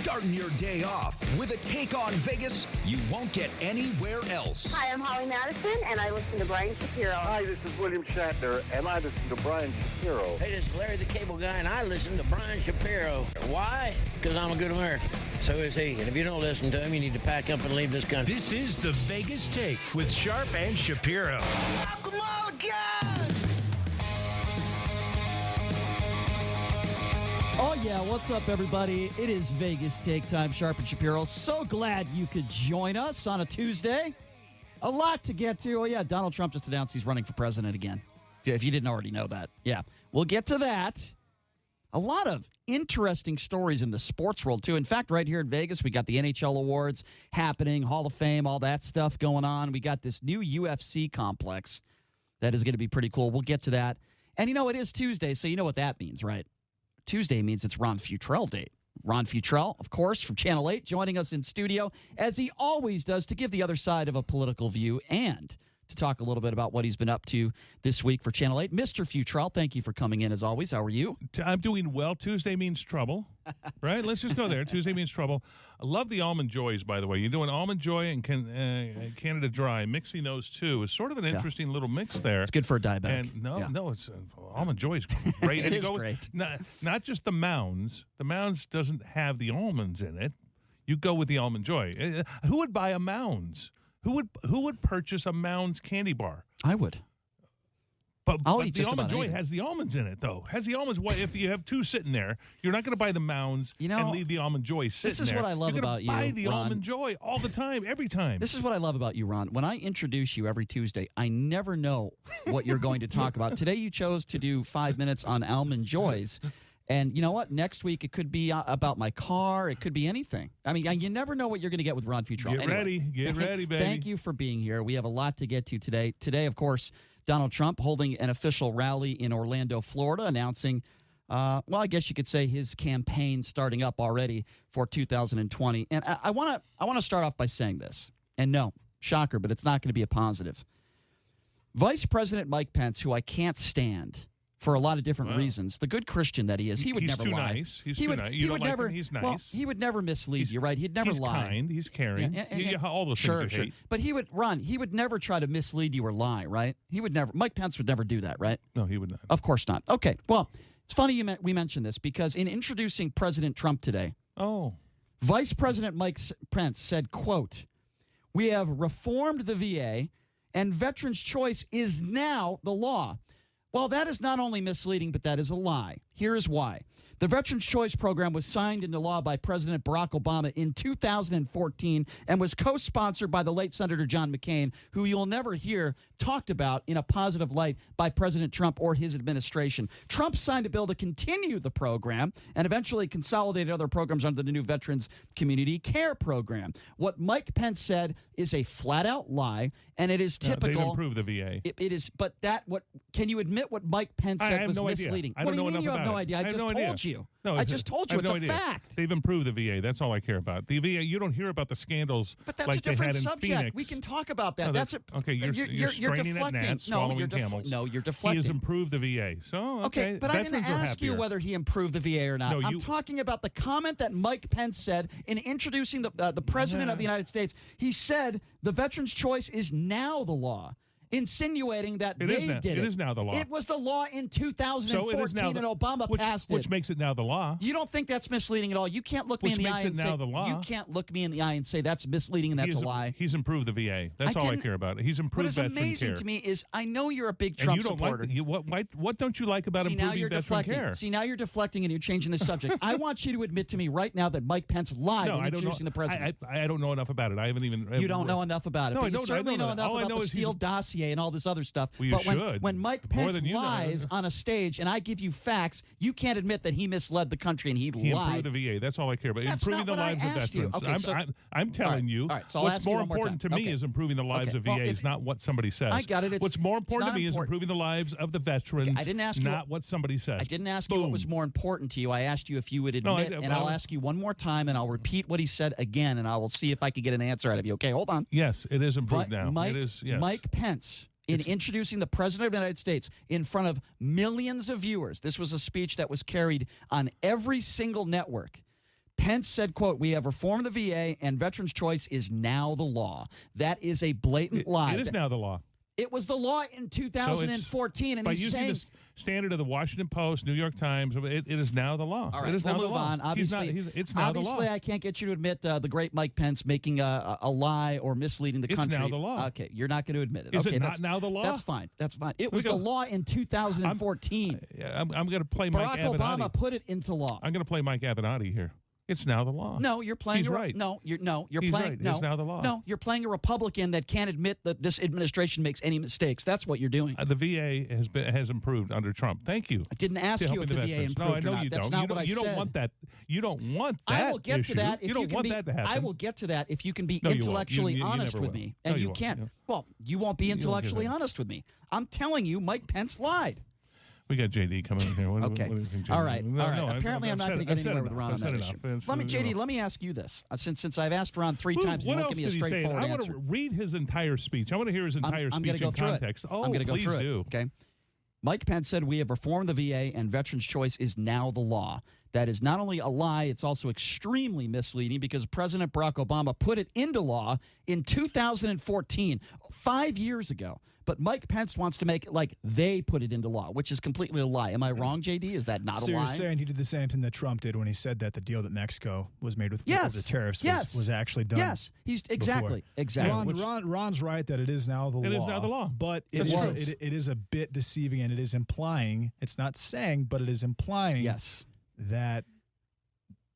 Starting your day off with a take on Vegas you won't get anywhere else. Hi, I'm Holly Madison, and I listen to Brian Shapiro. Hi, this is William Shatner, and I listen to Brian Shapiro. Hey, this is Larry the Cable Guy, and I listen to Brian Shapiro. Why? Because I'm a good American. So is he. And if you don't listen to him, you need to pack up and leave this country. This is the Vegas Take with Sharp and Shapiro. Welcome all again! Oh, yeah. What's up, everybody? It is Vegas Take Time, Sharp and Shapiro. So glad you could join us on a Tuesday. A lot to get to. Oh, yeah, Donald Trump just announced he's running for president again, if you didn't already know that. Yeah, we'll get to that. A lot of interesting stories in the sports world, too. In fact, right here in Vegas, we got the NHL awards happening, Hall of Fame, all that stuff going on. We got this new UFC complex that is going to be pretty cool. We'll get to that. And, you know, it is Tuesday, so you know what that means, right? Tuesday means it's Ron Futrell Day. Ron Futrell, of course, from Channel 8, joining us in studio, as he always does, to give the other side of a political view and to talk a little bit about what he's been up to this week for Channel 8. Mr. Futrell, thank you for coming in, as always. How are you? I'm doing well. Tuesday means trouble, right? Let's just go there. Tuesday means trouble. I love the Almond Joys, by the way. You're doing Almond Joy and Canada Dry. Mixing those two is sort of an interesting little mix there. It's good for a diabetic. And no, it's Almond Joy is great. It is great. Not just the Mounds. The Mounds doesn't have the almonds in it. You go with the Almond Joy. Who would buy a Mounds? Who would purchase a Mounds candy bar? I would. But I'll eat the just Almond about Joy anything. has the almonds in it, though. Has the almonds. If you have two sitting there, you're not going to buy the Mounds and leave the Almond Joy sitting there. This is what I love about you, You're going to buy the Ron. Almond Joy all the time, every time. This is what I love about you, Ron. When I introduce you every Tuesday, I never know what you're going to talk about. Today you chose to do 5 minutes on Almond Joys. And you know what? Next week it could be about my car. It could be anything. I mean, you never know what you're going to get with Ron Futrell. Get ready, baby. Thank you for being here. We have a lot to get to today. Today, of course, Donald Trump holding an official rally in Orlando, Florida, announcing, well, I guess you could say his campaign starting up already for 2020. And I want to start off by saying this. And no, shocker, but it's not going to be a positive. Vice President Mike Pence, who I can't stand for a lot of different reasons, the good Christian that he is, he would never lie. Nice. He's too nice. You don't like him? He's nice. Well, he would never mislead you, right? He'd never lie. He's kind. He's caring. All those things you hate. But he would never try to mislead you or lie, right? He would never. Mike Pence would never do that, right? No, he would not. Of course not. Okay. Well, it's funny we mentioned this because in introducing President Trump today, Vice President Mike Pence said, quote, "We have reformed the VA and Veterans' Choice is now the law." Well, that is not only misleading, but that is a lie. Here is why. The Veterans' Choice Program was signed into law by President Barack Obama in 2014 and was co-sponsored by the late Senator John McCain, who you'll never hear talked about in a positive light by President Trump or his administration. Trump signed a bill to continue the program and eventually consolidated other programs under the new Veterans Community Care Program. What Mike Pence said is a flat-out lie, and it is typical. They've improved the VA. It is, but can you admit what Mike Pence said was misleading? I what do don't you know mean you enough have no about it. idea? I just told you. No, I just told you. It's a fact. They've improved the VA. That's all I care about. The VA, you don't hear about the scandals but that's like a different they had in subject. Phoenix. We can talk about that. No, that's okay. You're straining deflecting. at gnats, swallowing camels. No, you're deflecting. He has improved the VA. So okay, but Veterans I didn't ask you whether he improved the VA or not. No, I'm talking about the comment that Mike Pence said in introducing the president of the United States. He said the Veterans' Choice is now the law, insinuating that they did it. It is now the law. It was the law in 2014, and Obama passed it. Which makes it now the law. You don't think that's misleading at all? You can't look me in the eye and say you can't look me in the eye and say that's misleading and that's a lie. He's improved the VA. That's all I care about. He's improved veteran care. What is amazing to me is I know you're a big Trump supporter. What don't you like about improving veteran care? See, now you're deflecting and you're changing the subject. I want you to admit to me right now that Mike Pence lied when introducing the president. I don't know enough about it. I haven't even. You don't know enough about it. No, but you certainly know enough about the Steele dossier and all this other stuff. Well, but when Mike Pence lies on a stage and I give you facts, you can't admit that he misled the country and he lied. He improved the VA. That's all I care about. That's improving the lives of veterans. Okay, I'm telling you. All right, so what's more important to me is improving the lives of VAs, not what somebody says. I got it. What's more important to me is improving the lives of the veterans. I didn't ask you not what somebody says. I didn't ask you what was more important to you. I asked you if you would admit, and I'll ask you one more time, and I'll repeat what he said again, and I will see if I can get an answer out of you. Okay, hold on. Yes, it is improved now. It is. Yes. Mike Pence, in introducing the President of the United States in front of millions of viewers, this was a speech that was carried on every single network. Pence said, quote, "We have reformed the VA and veterans' choice is now the law." That is a blatant lie. It is now the law. It was the law in 2014, and by he's using saying... the standard of the Washington Post, New York Times, it is now the law. All right, it is we'll now move the law. on. Obviously, it's now the law. Obviously, I can't get you to admit the great Mike Pence making a lie or misleading the country. It's now the law. Okay, you're not going to admit it. Is okay, it not now the law? That's fine. That's fine. It was the law in 2014. I'm going to play Mike Barack Avenatti. Obama put it into law. I'm going to play Mike Avenatti here. It's now the law. No, you're playing. He's right. No, you're He's playing. right. No, It's now the law. No, you're playing a Republican that can't admit that this administration makes any mistakes. That's what you're doing. The VA has improved under Trump. Thank you. I didn't ask you if the VA improved No, I know or not. you That's don't. not what I you said. don't want that. You don't want that. I will get issue. to that. If you don't want that to happen. I will get to that if you can be No, you won't. intellectually You honest never with will. me, No, and you you won't. can't. Yeah. Well, you won't be won't get intellectually that. honest with me. I'm telling you, Mike Pence lied. We got JD coming in here. Okay. What do you think, JD? All right. No, all right. no, Apparently, I'm not going to get anywhere with Ron on that issue. Let me, JD. Let Let me ask you this. Since I've asked Ron three times, what you won't else give me a did he say? straightforward I want answer. to read his entire speech. I want to hear his entire I'm speech go in through context. It. Oh, I'm going to go please through do. it. Okay. Mike Pence said, "We have reformed the VA and veterans' choice is now the law." That is not only a lie, it's also extremely misleading because President Barack Obama put it into law in 2014, 5 years ago. But Mike Pence wants to make it like they put it into law, which is completely a lie. Am I wrong, JD? Is that not a lie? So you're saying he did the same thing that Trump did when he said that the deal that Mexico was made with the tariffs was actually done? Yes, he's exactly. Ron's right that it is now the law. It is now the law. But it is a bit deceiving, and it is implying, it's not saying, but it is implying that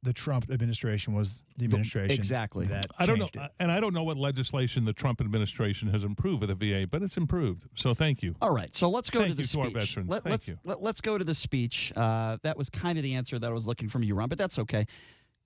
the Trump administration was the administration that I don't know, changed it. and I don't know what legislation the Trump administration has improved with the VA, but it's improved. So thank you. All right, so let's go to the to our speech. veterans. Let's go to the speech. That was kind of the answer that I was looking from you, Ron, but that's okay.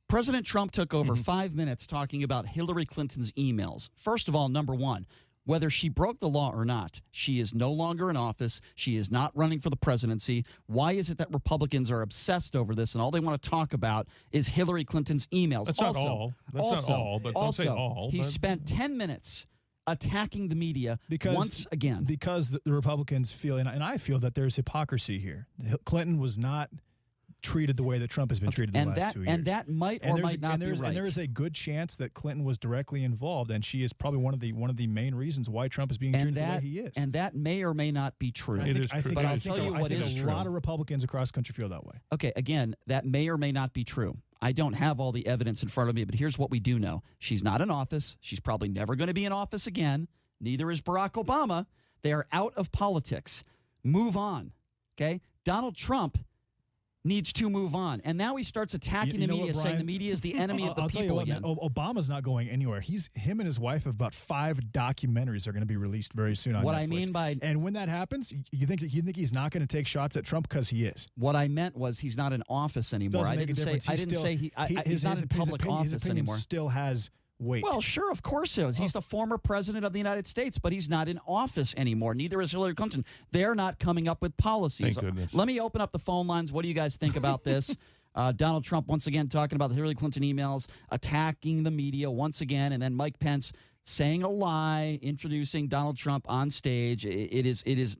President Trump took over 5 minutes talking about Hillary Clinton's emails. First of all, number one, whether she broke the law or not, she is no longer in office. She is not running for the presidency. Why is it that Republicans are obsessed over this and all they want to talk about is Hillary Clinton's emails? That's not all. That's not all, but don't say all. He spent 10 minutes attacking the media once again. Because the Republicans feel, and I feel that there's hypocrisy here. Clinton was not treated the way that Trump has been treated the last 2 years. And that might or might not be right. And there is a good chance that Clinton was directly involved, and she is probably one of the main reasons why Trump is being treated the way he is. And that may or may not be true. I think a lot of Republicans across the country feel that way. Okay, again, that may or may not be true. I don't have all the evidence in front of me, but here's what we do know. She's not in office. She's probably never going to be in office again. Neither is Barack Obama. They are out of politics. Move on, okay? Donald Trump needs to move on. And now he starts attacking the media, saying the media is the enemy of the people again. Obama's not going anywhere. Him and his wife have about 5 documentaries are going to be released very soon on Netflix. And when that happens, you think he's not going to take shots at Trump because he is. What I meant was he's not in office anymore. I didn't say he's not in public office anymore. Still has weight. Well, sure, of course he is. He's the former president of the United States, but he's not in office anymore. Neither is Hillary Clinton. They're not coming up with policies. Thank goodness. Let me open up the phone lines. What do you guys think about this? Donald Trump once again talking about the Hillary Clinton emails, attacking the media once again, and then Mike Pence saying a lie, introducing Donald Trump on stage. It is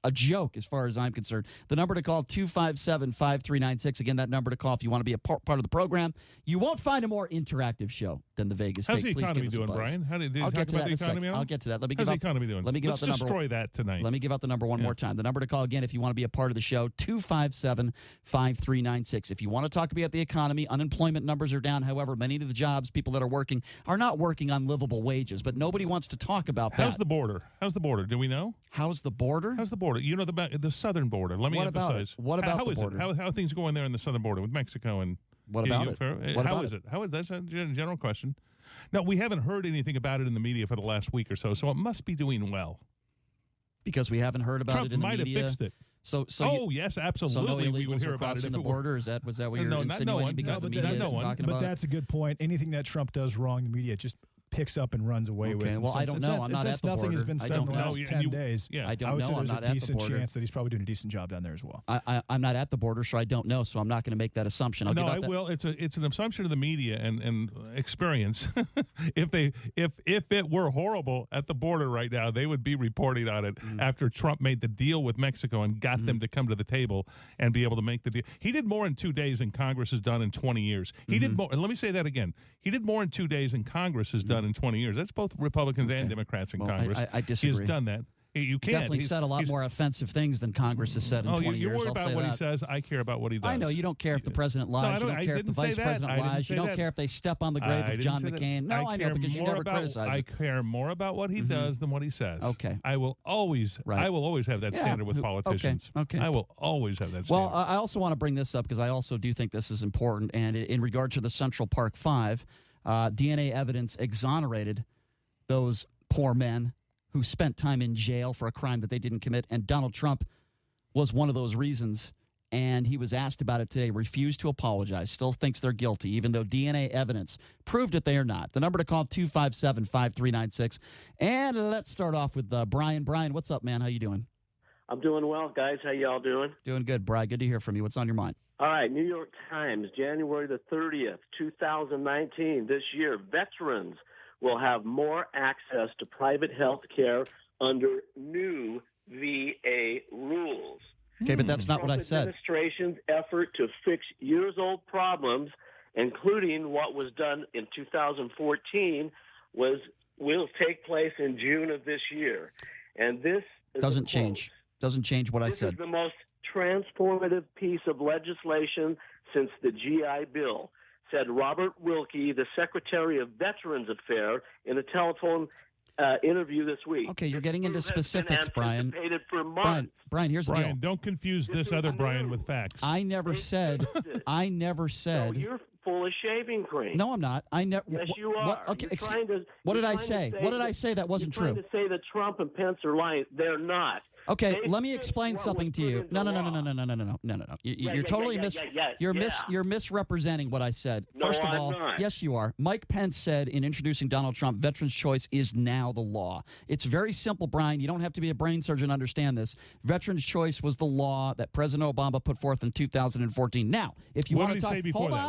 a joke as far as I'm concerned. The number to call, 257-5396. Again, that number to call if you want to be a part of the program. You won't find a more interactive show than the Vegas How's Take. the economy doing, Brian? I'll get to that in a second. I'll get to that. How's the economy doing? Let's destroy that tonight. Let me give out the number one more time. The number to call again if you want to be a part of the show, 257-5396. If you want to talk about the economy, unemployment numbers are down. However, many of the jobs, people that are working, are not working on livable wages, but nobody wants to talk about that. How's the border? Do we know? How's the border? How's the border? You know, the southern border. Let me emphasize. What about the border? How are things going there in the southern border with Mexico and What about it? How is it? That's a general question. No, we haven't heard anything about it in the media for the last week or so, so it must be doing well. Because we haven't heard about it in the media. Trump might have fixed it. Yes, absolutely. So no we would hear about it if the border. Was that what you're insinuating? No one. Because the media isn't talking but about it? That's a good point. Anything that Trump does wrong, the media just picks up and runs away with. Well, I don't know. I'm not at the border. Nothing has been said in the last 10 days. Yeah. I don't know. I would say there's I'm not a decent at the border. chance that he's probably doing a decent job down there as well. I'm not at the border, so I don't know. So I'm not going to make that assumption. I will. It's an assumption of the media and experience. if it were horrible at the border right now, they would be reporting on it after Trump made the deal with Mexico and got them to come to the table and be able to make the deal. He did more in 2 days than Congress has done in 20 years. He did more. And let me say that again. He did more in 2 days than Congress has done in 20 years. That's both Republicans and Democrats in Congress. I disagree. He has done that. You can't. Definitely said a lot more offensive things than Congress has said in 20 years. You're worried I'll about say what that. he says. I care about what he does. I know you don't care if the president lies. You don't care if the vice president lies. You don't care if they step on the grave of John McCain. No, I know because you never criticize it. I care more about what he does than what he says. Okay. I will always have that standard with politicians. Okay. I will always have that Well, standard. I also want to bring this up because I also do think this is important. And in regard to the Central Park Five, DNA evidence exonerated those poor men who spent time in jail for a crime that they didn't commit. And Donald Trump was one of those reasons. And he was asked about it today, refused to apologize, still thinks they're guilty, even though DNA evidence proved that they are not. The number to call, 257-5396. And let's start off with Brian. Brian, what's up, man? How you doing? I'm doing well, guys. How y'all doing? Doing good, Brian. Good to hear from you. What's on your mind? All right, New York Times, January the 30th, 2019, this year, veterans will have more access to private health care under new VA rules. Okay, but that's not what I said. The administration's effort to fix years-old problems, including what was done in 2014, will take place in June of this year. And this is doesn't change. Doesn't change what I said. This is the most transformative piece of legislation since the GI Bill, said Robert Wilkie, the Secretary of Veterans Affairs, in a telephone interview this week. Okay, you're getting into specifics, Brian. For months. Brian, here's the deal. Brian, don't confuse this other Brian with facts. I never said. No, you're full of shaving cream. No, I'm not. Yes, you are. Okay, what did I say? What did I say that wasn't true? You're trying to say that Trump and Pence are lying. They're not. Okay, let me explain something to you. No. You're totally you're misrepresenting what I said. First of all, yes, you are. Mike Pence said in introducing Donald Trump, veterans' choice is now the law. It's very simple, Brian. You don't have to be a brain surgeon to understand this. Veterans' choice was the law that President Obama put forth in 2014. Now, if you want to talk,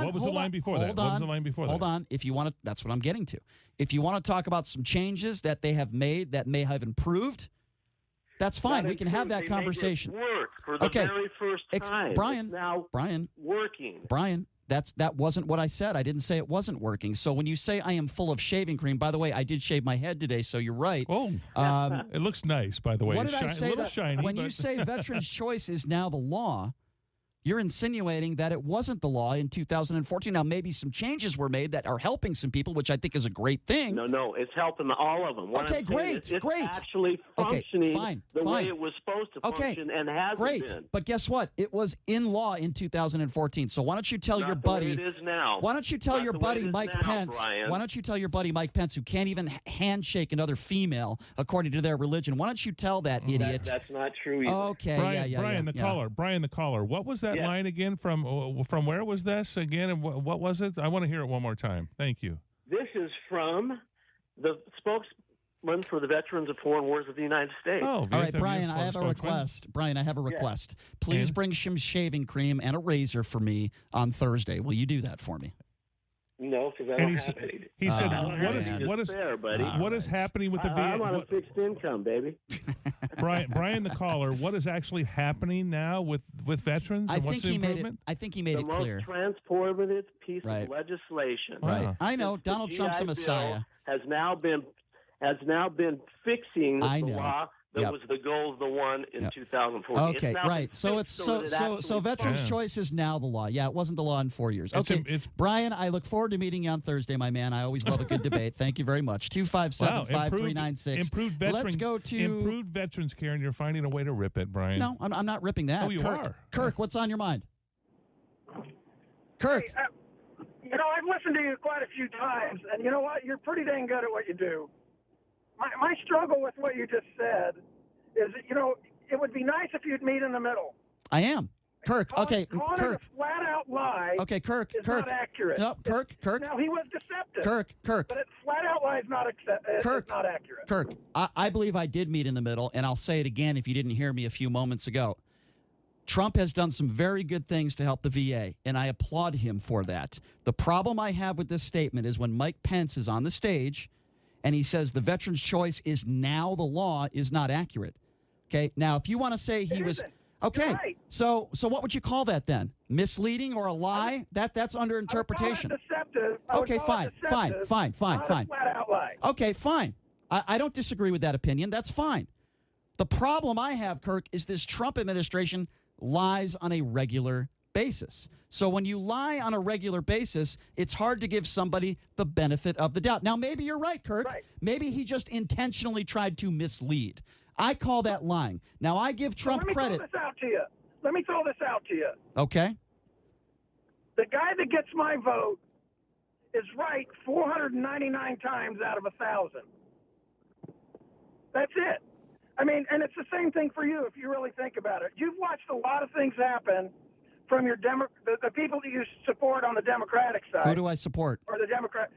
what was the line before that? What was the line before that? Hold on. If you want to, that's what I'm getting to. If you want to talk about some changes that they have made that may have improved, that's fine. We can have that conversation. Make it work for the very first time. Brian, it's now working. Brian, that wasn't what I said. I didn't say it wasn't working. So when you say I am full of shaving cream, by the way, I did shave my head today, so you're right. Oh, it looks nice, by the way. What did I say? A little shiny. When you say veterans' choice is now the law, you're insinuating that it wasn't the law in 2014. Now, maybe some changes were made that are helping some people, which I think is a great thing. No, it's helping all of them. Okay, great. It's actually functioning the way it was supposed to function and hasn't been. But guess what? It was in law in 2014. So why don't you tell your buddy? It is now. Why don't you tell your buddy Mike Pence? Brian. Why don't you tell your buddy Mike Pence, who can't even handshake another female according to their religion? Why don't you tell that idiot? That's not true either. Okay, Brian the caller. What was that line again? From where was this again? And what was it? I want to hear it one more time. Thank you. This is from the spokesman for the Veterans of Foreign Wars of the United States. Oh, all right, Brian, I have a request. Please bring some shaving cream and a razor for me on Thursday. Will you do that for me? No, because I don't have it. He said, what is happening with the VA? I'm on a fixed income, baby. Brian the caller, what is actually happening now with veterans? I think he made it clear. The most transformative piece of legislation. Right. I know. Donald Trump's a messiah. Has now been fixing the law that was the goal of the one in 2014. Okay, right. So veterans' choice is now the law. Yeah, it wasn't the law in 4 years. Okay, Brian, I look forward to meeting you on Thursday, my man. I always love a good debate. Thank you very much. 257-5396. Let's go to improved veterans care, and you're finding a way to rip it, Brian. No, I'm not ripping that. Oh, you are. Kirk, what's on your mind? Kirk. Hey, I've listened to you quite a few times, and you know what? You're pretty dang good at what you do. My struggle with what you just said is, it would be nice if you'd meet in the middle. I am. Kirk. Okay, calling Kirk. it a flat-out lie. Okay, Kirk. Is Kirk. not accurate. No, Kirk. Now he was deceptive. Kirk. But a flat-out lie is not Kirk. not accurate. Kirk. I believe I did meet in the middle, and I'll say it again if you didn't hear me a few moments ago. Trump has done some very good things to help the VA, and I applaud him for that. The problem I have with this statement is when Mike Pence is on the stage and he says the veteran's choice is now the law is not accurate. Okay? Now, if you want to say he was... Okay, right. so what would you call that then? Misleading or a lie? That's under interpretation. Deceptive. Okay, fine. Flat-out lie. Okay, fine. I don't disagree with that opinion. That's fine. The problem I have, Kirk, is this Trump administration lies on a regular basis. So when you lie on a regular basis, it's hard to give somebody the benefit of the doubt. Now, maybe you're right, Kirk. Right. Maybe he just intentionally tried to mislead. I call that lying. Now, I give Trump credit. Let me throw this out to you. Okay. The guy that gets my vote is right 499 times out of 1,000. That's it. I mean, and it's the same thing for you if you really think about it. You've watched a lot of things happen from your the people that you support on the Democratic side. Who do I support? Or the Democrat.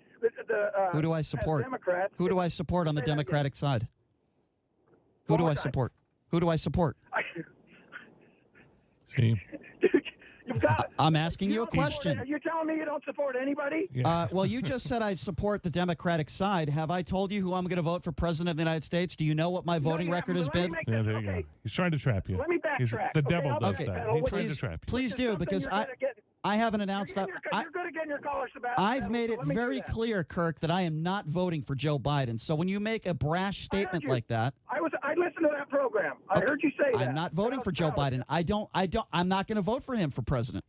Who do I support? Democrats. Who do I support on the Democratic side? Who do I support? Who do I support? See? I'm asking you a question. You're telling me you don't support anybody? Yeah. Well, you just said I support the Democratic side. Have I told you who I'm going to vote for president of the United States? Do you know what my voting record has been? Yeah, there you go. He's trying to trap you. Let me backtrack. The devil does Okay, that. He's trying to trap you. Please do, because I haven't announced that. You're good at getting your callers about. I've made it very clear, Kirk, that I am not voting for Joe Biden. So when you make a brash statement like that, I listened to that program. I heard you say that. I'm not voting for Joe Biden. I'm not going to vote for him for president.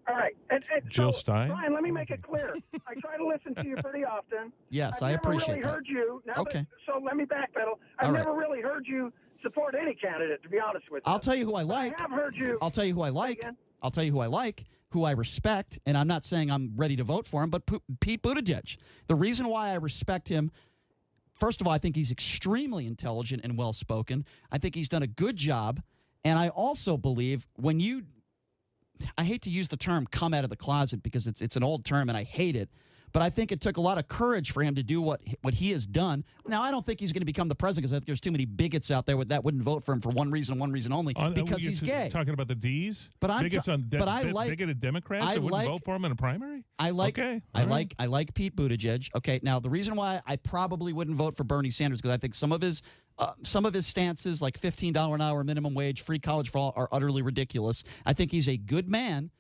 All right. And Jill so, Stein? Brian, let me make it clear. I try to listen to you pretty often. Yes, I appreciate that. I've never really heard you. Now Okay. So let me backpedal. I've never really heard you support any candidate, to be honest with you. I'll tell you who I like. I have heard you. I'll tell you who I like. I'll tell you who I like, who I respect, and I'm not saying I'm ready to vote for him, but Pete Buttigieg. The reason why I respect him, first of all, I think he's extremely intelligent and well-spoken. I think he's done a good job, and I also believe when you – I hate to use the term come out of the closet because it's an old term and I hate it, but I think it took a lot of courage for him to do what he has done. Now, I don't think he's going to become the president because I think there's too many bigots out there that wouldn't vote for him for one reason only, because he's gay. Talking about the D's? But I'm bigots bigoted Democrats that wouldn't vote for him in a primary? I like Pete Buttigieg. Okay, now the reason why I probably wouldn't vote for Bernie Sanders because I think some of his stances, like $15 an hour minimum wage, free college for all, are utterly ridiculous. I think he's a good man.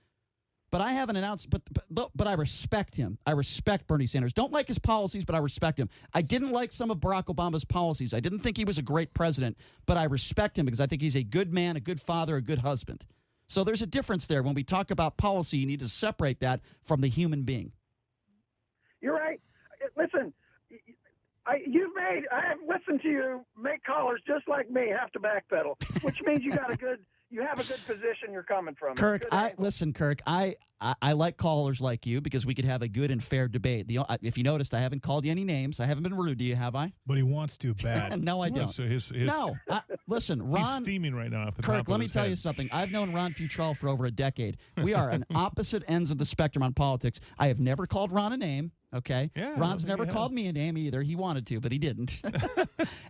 But I haven't announced, but I respect him. I respect Bernie Sanders. Don't like his policies, but I respect him. I didn't like some of Barack Obama's policies. I didn't think he was a great president, but I respect him because I think he's a good man, a good father, a good husband. So there's a difference there. When we talk about policy, you need to separate that from the human being. You're right. Listen, I have listened to you make callers just like me have to backpedal, which means you have a good position you're coming from. Kirk, I like callers like you because we could have a good and fair debate. If you noticed, I haven't called you any names. I haven't been rude to you, have I? But he wants to bad. No, I don't. So listen, Ron. He's steaming right now off the top Kirk, of let me his tell head. you something. I've known Ron Futrell for over a decade. We are on opposite ends of the spectrum on politics. I have never called Ron a name. Okay, yeah, Ron's never called me a name either. He wanted to, but he didn't.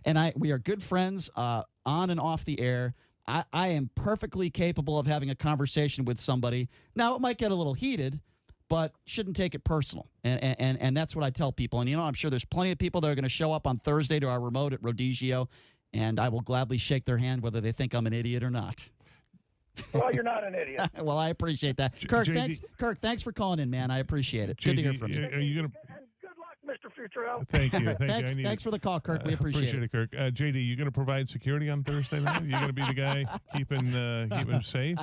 And we are good friends on and off the air. I am perfectly capable of having a conversation with somebody. Now, it might get a little heated, but shouldn't take it personal. And that's what I tell people. And, I'm sure there's plenty of people that are going to show up on Thursday to our remote at Rodizio, and I will gladly shake their hand whether they think I'm an idiot or not. Well, you're not an idiot. Well, I appreciate that. Kirk, thanks for calling in, man. I appreciate it. Good to hear from you. Are you going to... Good luck, Mr. Futrell. Thank you. Thanks for the call, Kirk. We appreciate it. Kirk. JD, you going to provide security on Thursday night? You going to be the guy keeping him safe?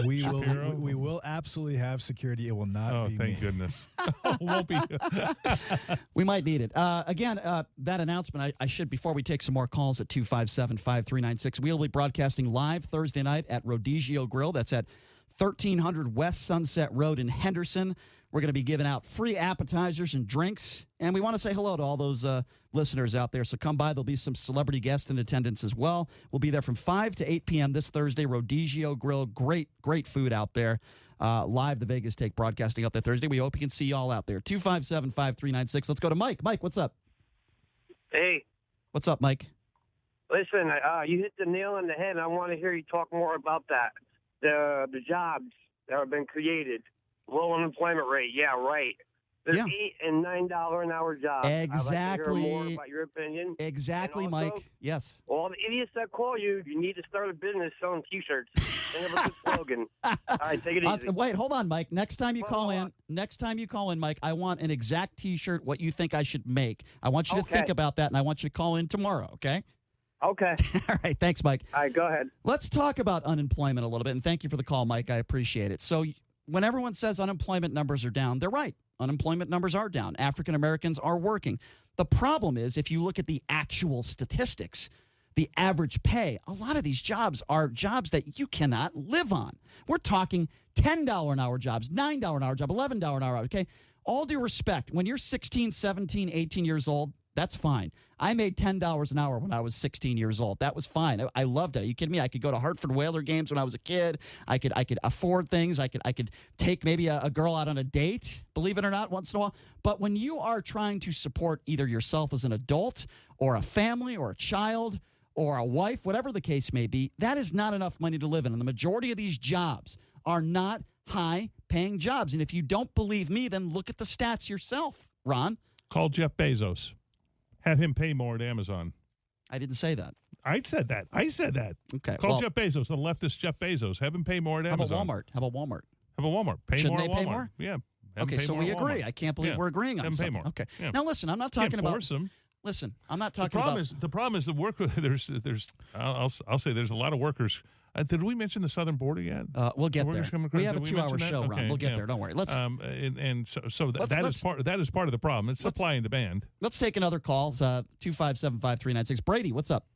We will absolutely have security. It will not be thank me. goodness. Won't be. We might need it. Again, that announcement, I should, before we take some more calls at 257-5396, we'll be broadcasting live Thursday night at Rodizio Grill. That's at 1300 West Sunset Road in Henderson. We're going to be giving out free appetizers and drinks. And we want to say hello to all those listeners out there. So come by. There'll be some celebrity guests in attendance as well. We'll be there from 5 to 8 p.m. this Thursday. Rodizio Grill. Great food out there. Live, the Vegas Take broadcasting out there Thursday. We hope you can see you all out there. 257-5396. Let's go to Mike. Mike, what's up? Hey. What's up, Mike? Listen, you hit the nail on the head. I want to hear you talk more about that. The jobs that have been created. Low unemployment rate. Yeah, right. There's $8 and $9 an hour jobs. Exactly. I'd like to hear more about your opinion. Exactly, also, Mike. Yes. All the idiots that call you, you need to start a business selling T-shirts. Think of a good slogan. All right, take it easy. Wait, hold on, Mike. Next time you call in, Mike, I want an exact T-shirt, what you think I should make. I want you to think about that, and I want you to call in tomorrow, okay? Okay. All right, thanks, Mike. All right, go ahead. Let's talk about unemployment a little bit, and thank you for the call, Mike. I appreciate it. So when everyone says unemployment numbers are down, they're right. Unemployment numbers are down. African Americans are working. The problem is, if you look at the actual statistics, the average pay, a lot of these jobs are jobs that you cannot live on. We're talking $10 an hour jobs, $9 an hour job, $11 an hour, okay? All due respect, when you're 16, 17, 18 years old, that's fine. I made $10 an hour when I was 16 years old. That was fine. I loved it. Are you kidding me? I could go to Hartford Whaler games when I was a kid. I could afford things. I could take maybe a girl out on a date, believe it or not, once in a while. But when you are trying to support either yourself as an adult or a family or a child or a wife, whatever the case may be, that is not enough money to live in. And the majority of these jobs are not high-paying jobs. And if you don't believe me, then look at the stats yourself, Ron. Call Jeff Bezos. Have him pay more at Amazon. I didn't say that. I said that. Okay. Call Jeff Bezos, the leftist Jeff Bezos. Have him pay more at Amazon. How about Walmart? Pay Shouldn't more they at Walmart. pay more? Yeah. Okay, so we agree. I can't believe we're agreeing on something. Okay. Yeah. Now listen, I'm not talking about. Them. Listen, I'm not talking about. The problem is the work. I'll say there's a lot of workers. Did we mention the southern border yet? We'll get there. We have a 2-hour show, Ron. We'll get there. Don't worry. Let's. That is part of the problem. It's supply and demand. Let's take another call. 257-5396. Brady, what's up?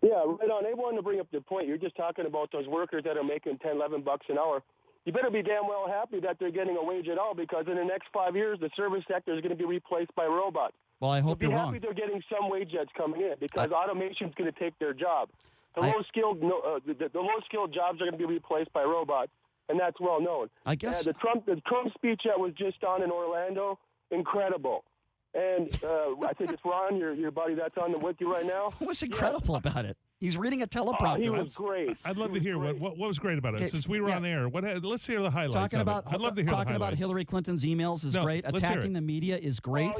Yeah, right on. I wanted to bring up the point. You're just talking about those workers that are making $10, $11 an hour. You better be damn well happy that they're getting a wage at all, because in the next 5 years, the service sector is going to be replaced by robots. Well, I hope you're wrong. Be happy they're getting some wage that's coming in, because automation is going to take their job. The low-skilled jobs are going to be replaced by robots, and that's well known. I guess the Trump speech that was just on in Orlando, incredible. And I think it's Ron, your buddy that's on with you right now. What was incredible about it? He's reading a teleprompter. He was great. I'd love to hear what was great about it. Since we were on air, let's hear the highlights. I'd love to hear talking about Hillary Clinton's emails is great. Attacking the media is great.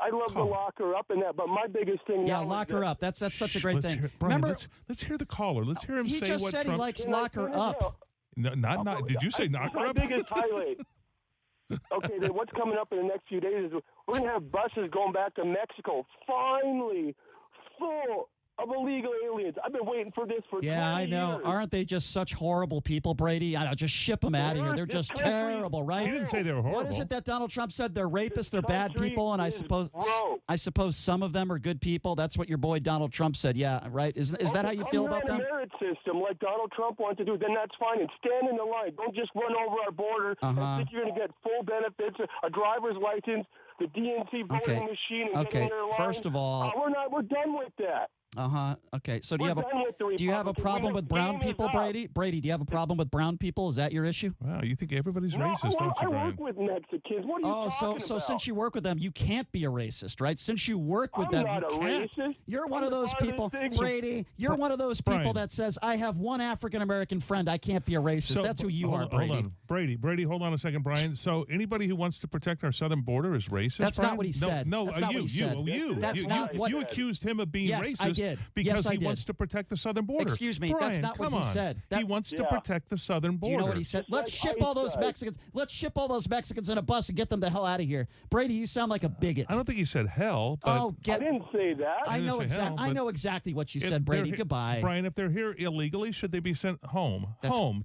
I love the lock her up and that, but my biggest thing now lock her up. That's such a great thing. Remember, let's hear the caller. Let's hear him say what Trump. He just said he likes lock her up. No, not. Did you say knock her up? My biggest highlight. Okay, then what's coming up in the next few days is we're going to have buses going back to Mexico, finally, full of illegal aliens. I've been waiting for this for 20 I know. years. Aren't they just such horrible people, Brady? I know, just ship them out of here. They're just terrible, right? He didn't say they were horrible. What is it that Donald Trump said? They're rapists, they're bad people, and I suppose some of them are good people. That's what your boy Donald Trump said. Yeah, right? Is that how you feel about them? A merit system like Donald Trump wants to do, then that's fine. And stand in the line. Don't just run over our border and think you're going to get full benefits, a driver's license, the DNC voting machine, and get in their line. First of all, we're done with that. Okay. So do you have a problem with brown people, Brady? Brady, do you have a problem with brown people? Is that your issue? Wow, you think everybody's racist, don't you, Brian? I work with Mexicans. What are you talking about? So since you work with them, you can't be a racist, right? Since you work with them, you can't. Racist. You're one of those people, Brady. You're one of those people that says, "I have one African American friend. I can't be a racist." That's who you are, Brady. Hold on. Brady, hold on a second, Brian. So anybody who wants to protect our southern border is racist? That's Brian? not what he said. No, that's not what he said. You accused him of being racist. I did. Because he wants to protect the southern border. Excuse me, Brian, that's not what he said. He wants to protect the southern border. Do you know what he said? Let's ship all those Mexicans. Let's ship all those Mexicans in a bus and get them the hell out of here. Brady, you sound like a bigot. I don't think he said hell. But I didn't say that. I know exactly what you said, Brady. Goodbye. Brian, if they're here illegally, should they be sent home?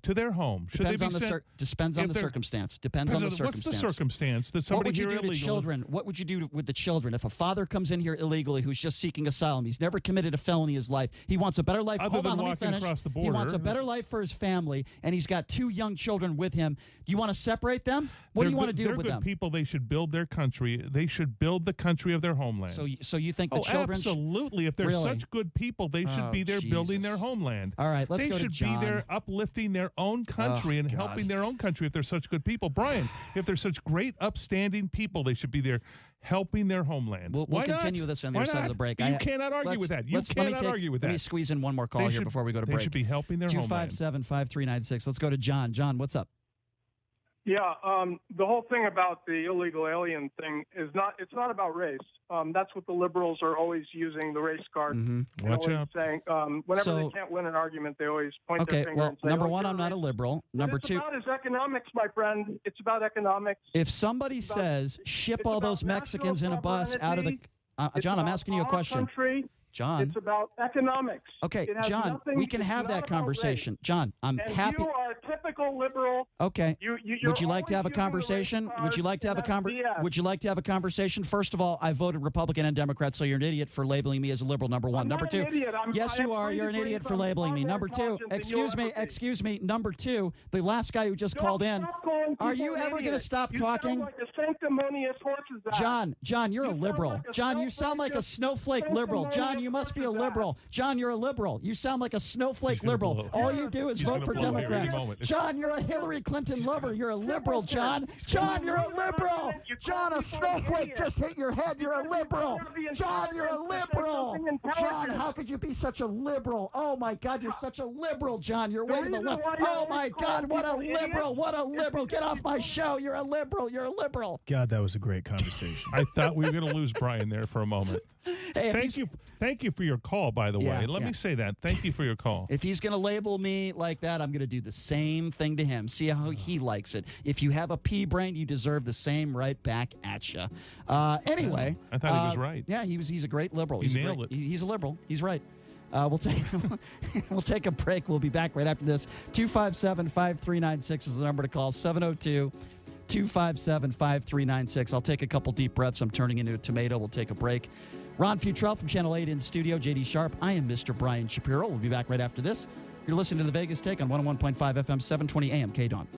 To their home. Depends on the circumstance. Depends on the circumstance. What's the circumstance that somebody here illegally? What would you do with the children if a father comes in here illegally who's just seeking asylum? He's never committed committed a felony in his life. He wants a better life. Other Hold than on, let me walking finish. across the He border. wants a better life for his family, and he's got 2 young children with him. Do you want to separate them? What do you want to do they're with good them? people. They should build their country. They should build the country of their homeland. So you think the children? Absolutely. If they're Really? such good people, they should be there building their homeland. All right, let's they go to should John. be there uplifting their own country and helping their own country if they're such good people. Brian, if they're such great, upstanding people, they should be there helping their homeland. We'll continue this on the other side of the break. You cannot argue with that. You cannot argue with that. Let me squeeze in one more call here before we go to break. They should be helping their homeland. 257-5396. Let's go to John. John, what's up? Yeah, the whole thing about the illegal alien thing is it's not about race. That's what the liberals are always using, the race card. Mm-hmm. Watch out. Saying, whenever they can't win an argument, they always point their finger and say, number one, I'm not a liberal. Number two, it's about economics, my friend. It's about economics. If somebody says, ship all those Mexicans in a bus out of the... John, I'm asking you a question. John. It's about economics. Okay, John, we can have that conversation. John, I'm happy. You are a typical liberal. Okay. Would you like to have a conversation? Would you like to have a Would you like to have a conversation? First of all, I voted Republican and Democrat, so you're an idiot for labeling me as a liberal. Number one. I'm Number not two. An idiot. Yes, you are. You're an idiot for labeling me. Number two. Excuse me. Number two. The last guy who just called in. Are you ever going to stop talking? Like a sanctimonious horse's ass. John, you're a liberal. John, you sound like a snowflake liberal. John, you must be a liberal. John, you're a liberal. You sound like a snowflake liberal. All you do is vote for Democrats. John, you're a Hillary Clinton lover. You're a liberal, John. John, you're a liberal. John, a snowflake just hit your head. You're a liberal. John, you're a liberal. John, how could you be such a liberal? Oh, my God, you're such a liberal, John. You're way to the left. Oh, my God, what a liberal. What a liberal. Get off my show. You're a liberal. You're a liberal. God, that was a great conversation. I thought we were going to lose Brian there for a moment. Hey, Thank you for your call, by the way. Let me say that. Thank you for your call. If he's going to label me like that, I'm going to do the same thing to him. See how he likes it. If you have a pea brain, you deserve the same right back at you. Anyway. I thought he was right. Yeah, he's a great liberal. He nailed it. He's a liberal. He's right. We'll take a break. We'll be back right after this. 257-5396 is the number to call. 702-257-5396. I'll take a couple deep breaths. I'm turning into a tomato. We'll take a break. Ron Futrell from Channel 8 in studio. JD Sharp. I am Mr. Brian Shapiro. We'll be back right after this. You're listening to the Vegas Take on 101.5 FM, 720 AM KDWN.